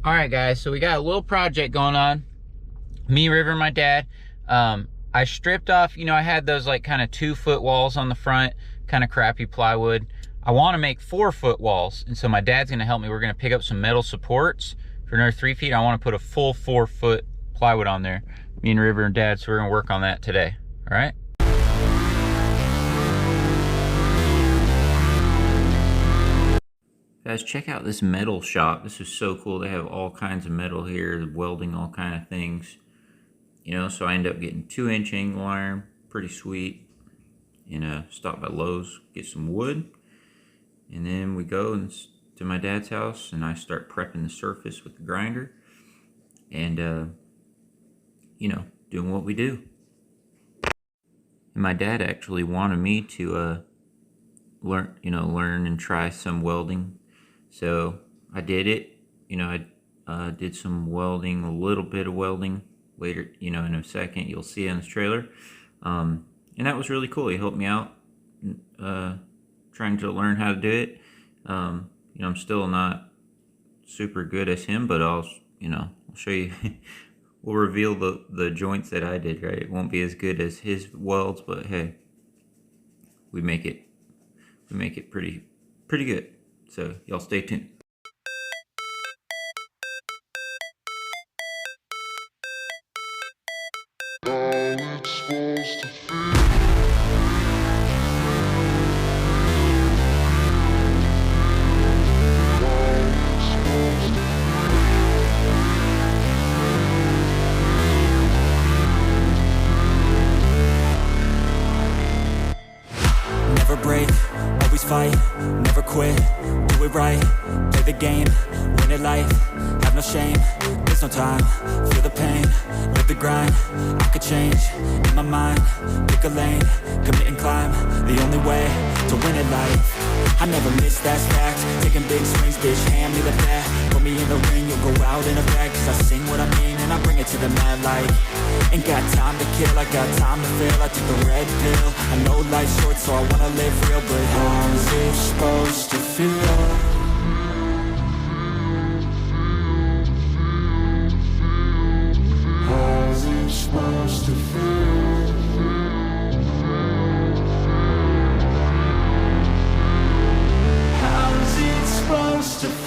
All right, guys, so we got a little project going on. Me, River, and my dad. I stripped off, I had those like kind of 2-foot walls on the front, kind of crappy plywood. I want to make 4-foot walls, and so my dad's going to help me. We're going to pick up some metal supports for another 3 feet. I want to put a full 4-foot plywood on there. Me and River and Dad, so we're going to work on that today. All right? Guys, check out this metal shop. This is so cool. They have all kinds of metal here, welding all kind of things. So I end up getting 2-inch angle iron, pretty sweet. Stop by Lowe's, get some wood. And then we go to my dad's house and I start prepping the surface with the grinder. And, doing what we do. And my dad actually wanted me to learn and try some welding. So I did it. I did some welding, a little bit of welding later, in a second. You'll see it in this trailer. And that was really cool. He helped me out trying to learn how to do it. I'm still not super good as him, but I'll show you. We'll reveal the joints that I did, right? It won't be as good as his welds, but hey, we make it pretty good. So y'all stay tuned. Never break, always fight, never quit, do it right, play the game, win it life, have no shame, there's no time, feel the pain, live the grind, I could change, in my mind, pick a lane, commit and climb, the only way to win it life. I never miss, that's fact. Taking big swings, bitch, hand me the bat. Put me in the ring, you'll go out in a bag. Cause I sing what I mean and I bring it to the mad light. Ain't got time to kill, I got time to feel. I took the red pill, I know life's short so I wanna live real. But how's it supposed to feel? How's it supposed to feel? How's it supposed to feel?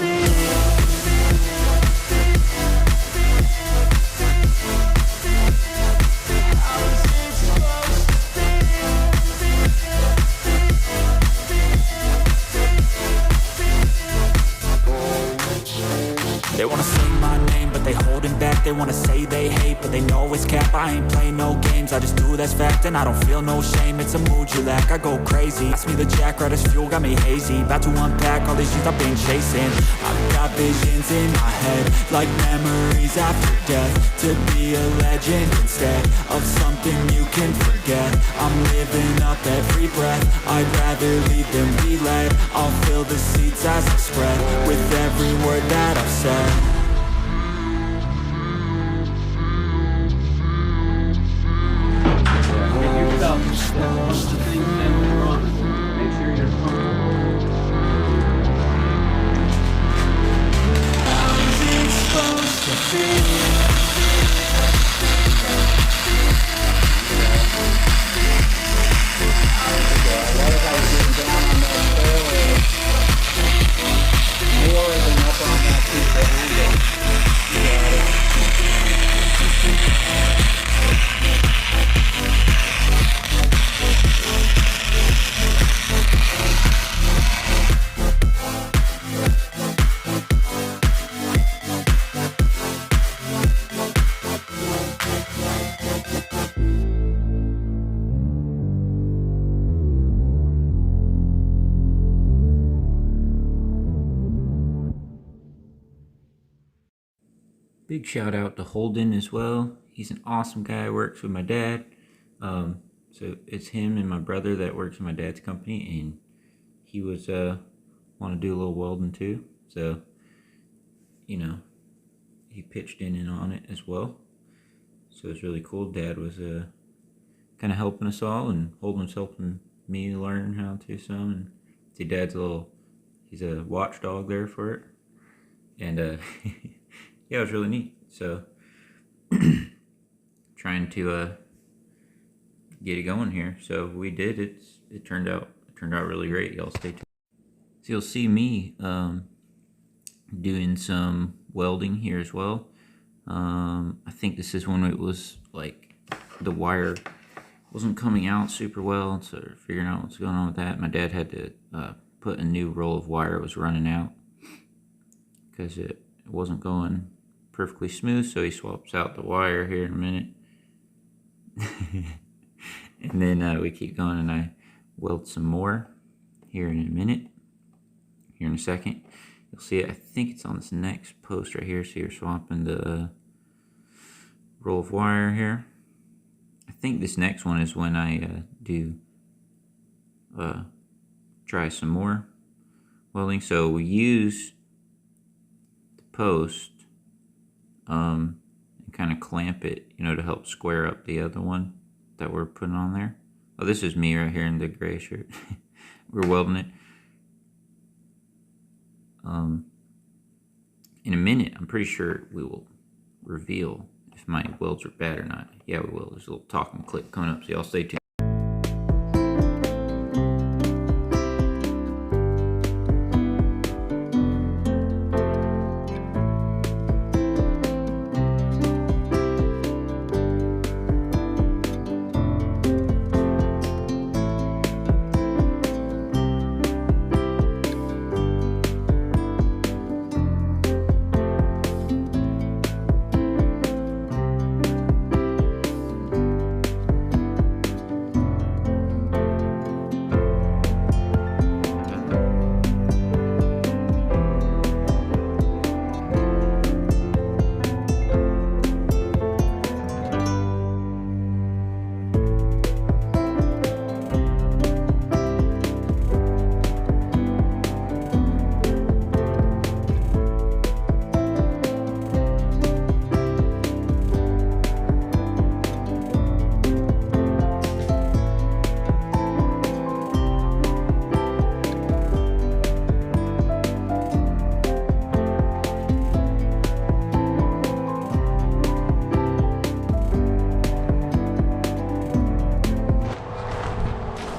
They wanna sing my name, but they holding back. They wanna say they hate, but they know it's cap. I ain't play no games, I just do that's fact. And I don't feel no shame, it's a mood you lack. I go crazy, pass me the jack, right as fuel, got me hazy. About to unpack all these things I've been chasing. I've got visions in my head, like memories after death. To be a legend instead of something you can forget. I'm living up every breath, I'd rather lead than be led. I'll fill the seats as I spread, with every word that I've said. Big shout out to Holden as well. He's an awesome guy, works with my dad. So it's him and my brother that works in my dad's company, and he was want to do a little welding too. So, he pitched in on it as well. So it's really cool. Dad was kind of helping us all, and Holden's helping me learn how to some. And see, he's a watchdog there for it. And yeah, it was really neat. So trying to get it going here. So we did. It turned out really great. Y'all stay tuned. So you'll see me doing some welding here as well. I think this is when it was like the wire wasn't coming out super well, so figuring out what's going on with that. My dad had to put a new roll of wire. It was running out because it wasn't going perfectly smooth, so he swaps out the wire here in a minute. And then we keep going, and I weld some more here in a minute, here in a second. You'll see it, I think it's on this next post right here. So you're swapping the roll of wire here. I think this next one is when I do try some more welding. So we use the post and kind of clamp it, you know, to help square up the other one that we're putting on there. Oh, this is me right here in the gray shirt. We're welding it. In a minute, I'm pretty sure we will reveal if my welds are bad or not. Yeah, we will. There's a little talking clip coming up, so y'all stay tuned.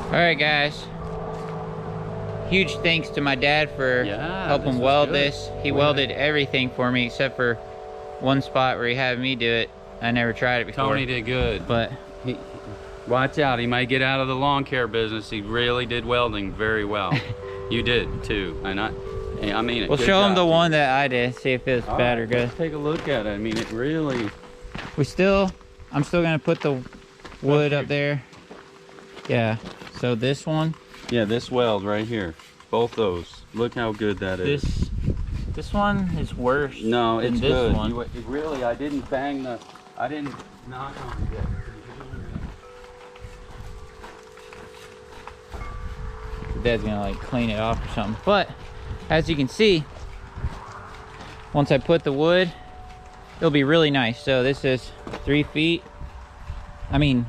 Alright guys, huge thanks to my dad for helping weld this. He welded everything for me except for one spot where he had me do it. I never tried it before. Tony did good. But watch out, he might get out of the lawn care business. He really did welding very well. You did too. I mean it. We'll show him the one that I did, see if it's bad or good. Let's take a look at it. I mean, it really... I'm still gonna put the wood up there. Yeah, so this one. Yeah, this weld right here. Both those. Look how good that is. This one is worse. No, it's this good. One. Really, I didn't knock on it yet. Dad's gonna like clean it off or something. But as you can see, once I put the wood, it'll be really nice. So this is 3 feet. I mean,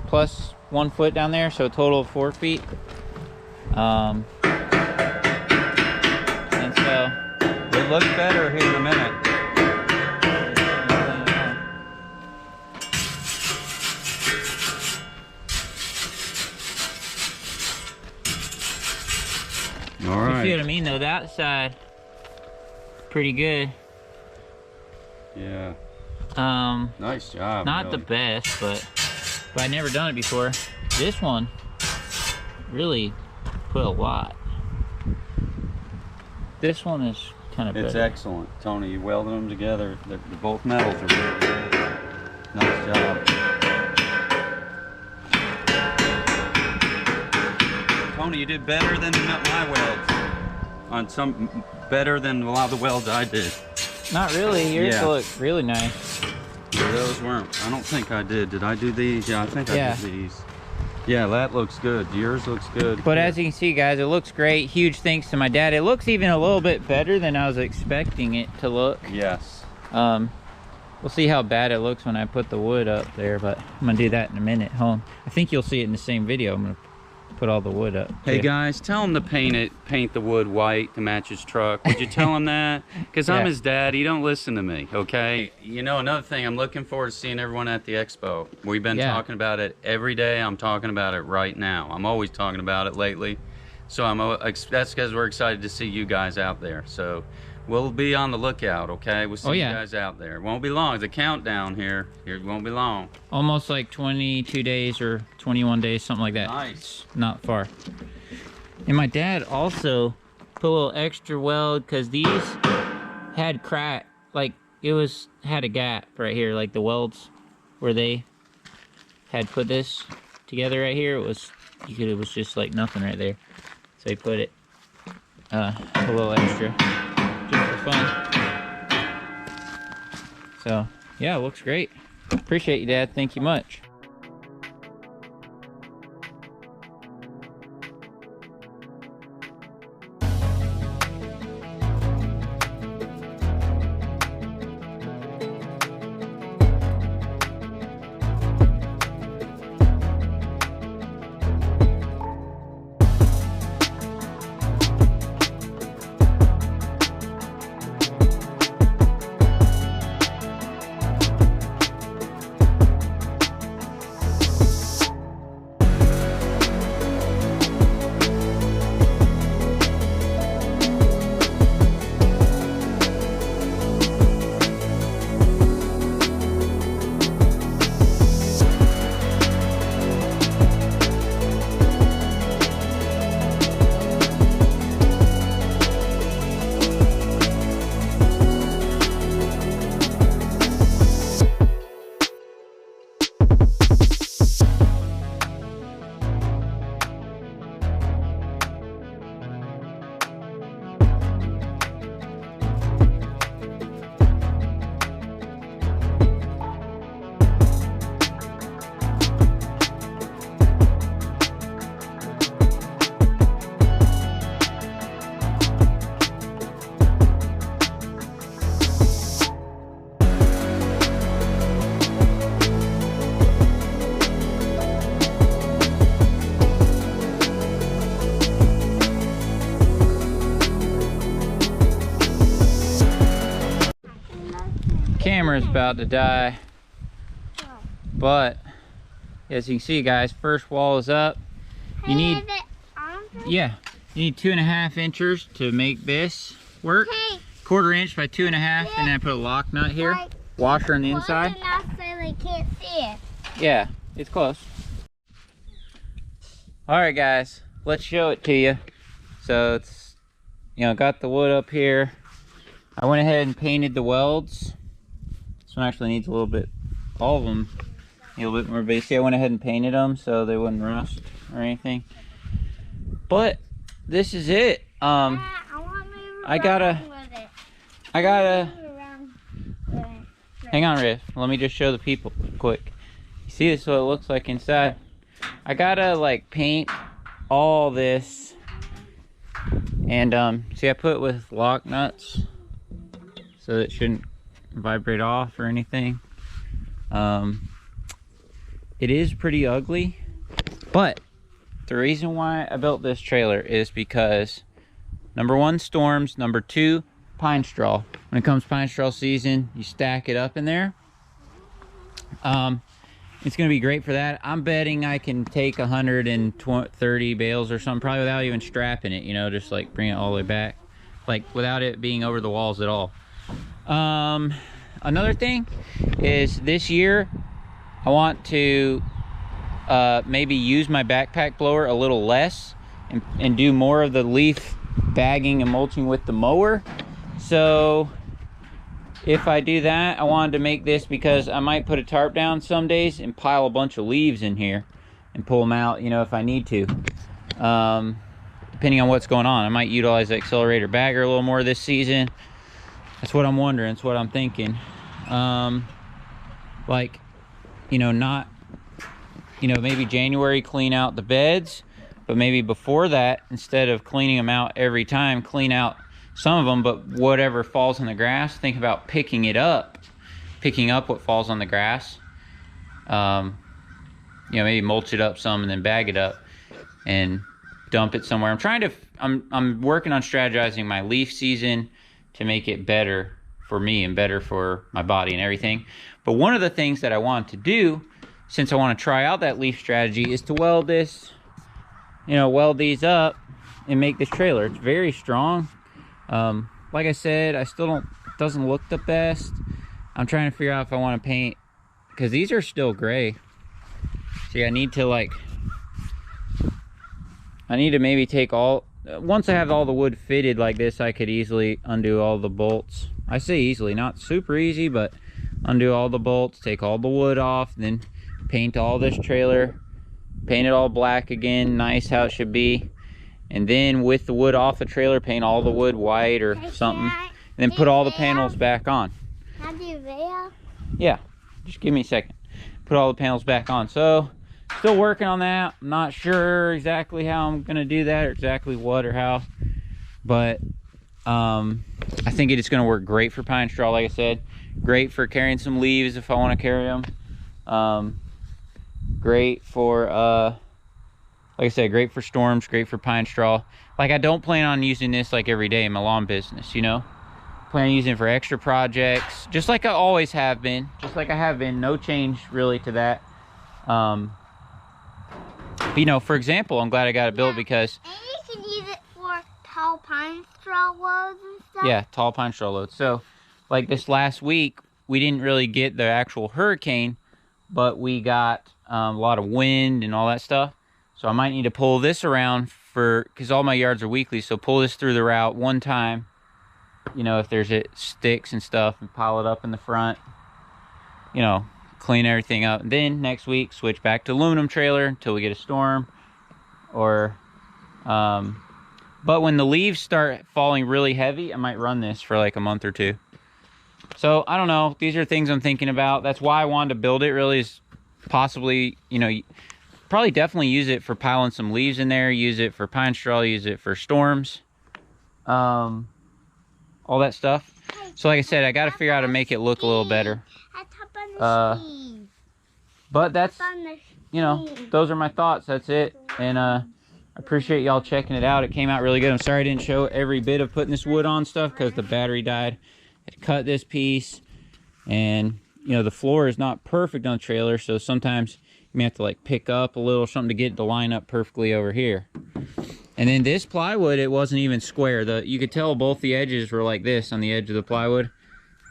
plus 1 foot down there, so a total of 4 feet. And so it looks better here in a minute. All right. You see what I mean though? That side, pretty good. Yeah. Nice job. Not the best, but I'd never done it before. This one really put a lot. This one is kind of better. It's excellent, Tony. You welded them together. Both metals are really good. Nice job. Tony, you did better than my welds. Better than a lot of the welds I did. Not really. Yours look really nice. Yeah, those weren't. I don't think I did. Did I do these? Yeah, I think I did these. Yeah, that looks good. Yours looks good. But as you can see, guys, it looks great. Huge thanks to my dad. It looks even a little bit better than I was expecting it to look. Yes. We'll see how bad it looks when I put the wood up there, but I'm gonna do that in a minute. Hold on. I think you'll see it in the same video. I'm gonna put all the wood up. Hey too. guys, tell him to paint the wood white to match his truck. Would you tell him that? Because I'm Yeah. his dad. He don't listen to me, okay? You know, another thing, I'm looking forward to seeing everyone at the expo. We've been Yeah. talking about it every day. I'm talking about it right now. I'm always talking about it lately. So that's because we're excited to see you guys out there. So we'll be on the lookout, okay? We'll see you guys out there. It won't be long. The countdown here won't be long. Almost like 22 days or 21 days, something like that. Nice. It's not far. And my dad also put a little extra weld because these had crack, like had a gap right here, like the welds where they had put this together right here. It was just like nothing right there. So he put it a little extra just for fun. So yeah, it looks great. Appreciate you, Dad. Thank you much. Camera's about to die, but as you can see, guys, first wall is up. You need, you need 2.5 inches to make this work. 1/4 inch by 2.5, and then I put a lock nut here, washer on the inside. Enough so they can't see it. Yeah, it's close. All right, guys, let's show it to you. So it's, got the wood up here. I went ahead and painted the welds. This one actually needs a little bit, all of them need a little bit more base. See, I went ahead and painted them so they wouldn't rust or anything. But this is it. I gotta hang on, Riff. Let me just show the people quick. You see this, what it looks like inside. I gotta like paint all this, and see, I put it with lock nuts so that it shouldn't vibrate off or anything. It is pretty ugly, but the reason why I built this trailer is because number 1, storms, number 2, pine straw. When it comes pine straw season, you stack it up in there. It's gonna be great for that. I'm betting I can take 130 bales or something, probably without even strapping it, just like bring it all the way back, like without it being over the walls at all. Another thing is this year I want to maybe use my backpack blower a little less and do more of the leaf bagging and mulching with the mower. So if I do that, I wanted to make this because I might put a tarp down some days and pile a bunch of leaves in here and pull them out, if I need to. Depending on what's going on, I might utilize the accelerator bagger a little more this season. That's what I'm wondering. It's what I'm thinking. Like, not, maybe January clean out the beds, but maybe before that, instead of cleaning them out every time, clean out some of them, but whatever falls on the grass, think about picking up what falls on the grass. Maybe mulch it up some and then bag it up. and dump it somewhere. I'm working on strategizing my leaf season to make it better for me and better for my body and everything. But one of the things that I want to do, since I want to try out that leaf strategy, is to weld this, weld these up and make this trailer. It's very strong. Like I said, it doesn't look the best. I'm trying to figure out if I want to paint, because these are still gray. See, I need to maybe take once I have all the wood fitted like this, I could easily undo all the bolts. I say easily, not super easy, but undo all the bolts, take all the wood off, then paint all this trailer, paint it all black again, nice how it should be. And then with the wood off the trailer, paint all the wood white or something, and then put all the panels back on. Can I do that? Yeah, just give me a second. Put all the panels back on. So, still working on that. I'm not sure exactly how I'm gonna do that, or exactly what or how, but I think it's gonna work great for pine straw, like I said. Great for carrying some leaves if I want to carry them. Great for like I said, great for storms, great for pine straw. Like, I don't plan on using this like every day in my lawn business, plan on using it for extra projects, just like I always have been, no change really to that. But, for example, I'm glad I got it built because, and you can use it for tall pine straw loads and stuff. Yeah, tall pine straw loads. So like this last week, we didn't really get the actual hurricane, but we got a lot of wind and all that stuff. So I might need to pull this around because all my yards are weekly, so pull this through the route one time, if there's sticks and stuff, and pile it up in the front, clean everything up. And then next week, switch back to aluminum trailer until we get a storm. But when the leaves start falling really heavy, I might run this for like a month or two. So I don't know. These are things I'm thinking about. That's why I wanted to build it, really, is possibly, probably definitely use it for piling some leaves in there, use it for pine straw, use it for storms, all that stuff. So like I said, I got to figure out how to make it look a little better. But that's, those are my thoughts. That's it. And I appreciate y'all checking it out. It came out really good. I'm sorry I didn't show every bit of putting this wood on stuff because the battery died. I had to cut this piece, and the floor is not perfect on the trailer, so sometimes you may have to like pick up a little something to get it to line up perfectly over here. And then this plywood, it wasn't even square. You could tell both the edges were like this on the edge of the plywood,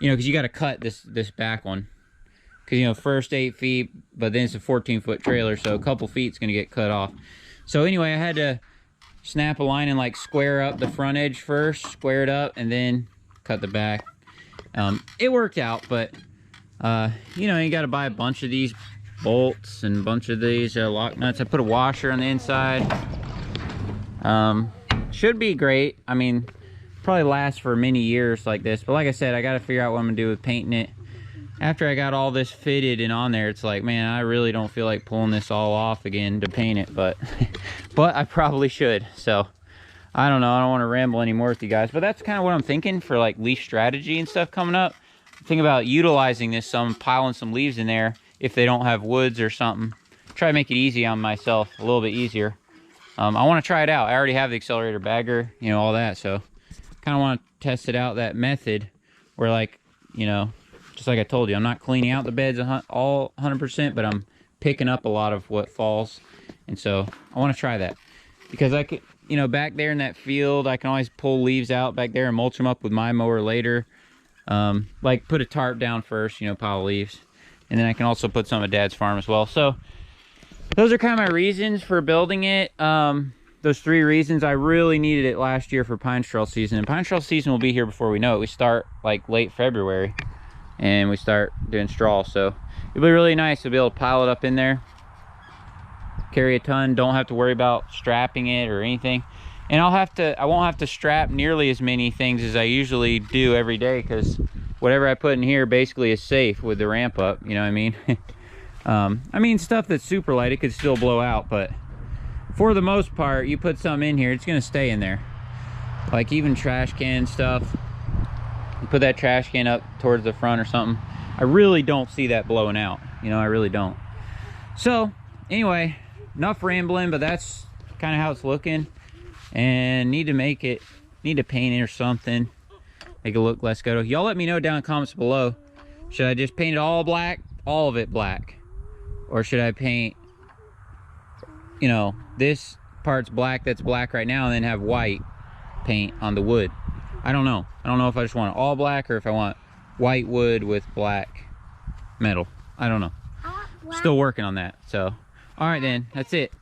because you got to cut this back one, because first 8 feet, but then it's a 14-foot trailer, so a couple feet's gonna get cut off. So anyway, I had to snap a line and like square up the front edge first, square it up, and then cut the back. It worked out, but you got to buy a bunch of these bolts and a bunch of these lock nuts. I put a washer on the inside. Should be great. I mean, probably last for many years like this, but like I said, I got to figure out what I'm gonna do with painting it. After I got all this fitted and on there, it's like, man, I really don't feel like pulling this all off again to paint it, but but I probably should. So I don't know, I don't want to ramble anymore with you guys, but that's kind of what I'm thinking for like leaf strategy and stuff coming up. Think about utilizing this, piling some leaves in there if they don't have woods or something. Try to make it easy on myself, a little bit easier. I want to try it out. I already have the accelerator bagger, all that, so kind of want to test it out, that method, where like, just like I told you, I'm not cleaning out the beds all 100%, but I'm picking up a lot of what falls, and so I want to try that, because I could, back there in that field, I can always pull leaves out back there and mulch them up with my mower later. Like put a tarp down first, pile of leaves, and then I can also put some at Dad's farm as well. So those are kind of my reasons for building it. Those 3 reasons. I really needed it last year for pine straw season, and pine straw season will be here before we know it. We start like late February and we start doing straw, so it'll be really nice to be able to pile it up in there, carry a ton, don't have to worry about strapping it or anything. And I won't have to strap nearly as many things as I usually do every day, because whatever I put in here basically is safe with the ramp up, you know what I mean? I mean, stuff that's super light, it could still blow out, but for the most part, you put something in here, it's gonna stay in there. Like even trash can stuff, you put that trash can up towards the front or something, I really don't see that blowing out, I really don't. So anyway, enough rambling, but that's kind kind of how it's looking, and need to paint it or something, make it look less ghetto. Y'all let me know down in the comments below. Should I just paint it all black, all of it black, or should I paint, you know, this part's black, that's black right now, and then have white paint on the wood? I don't know. I don't know if I just want it all black or if I want white wood with black metal. I don't know. Still working on that. So, all right then, that's it.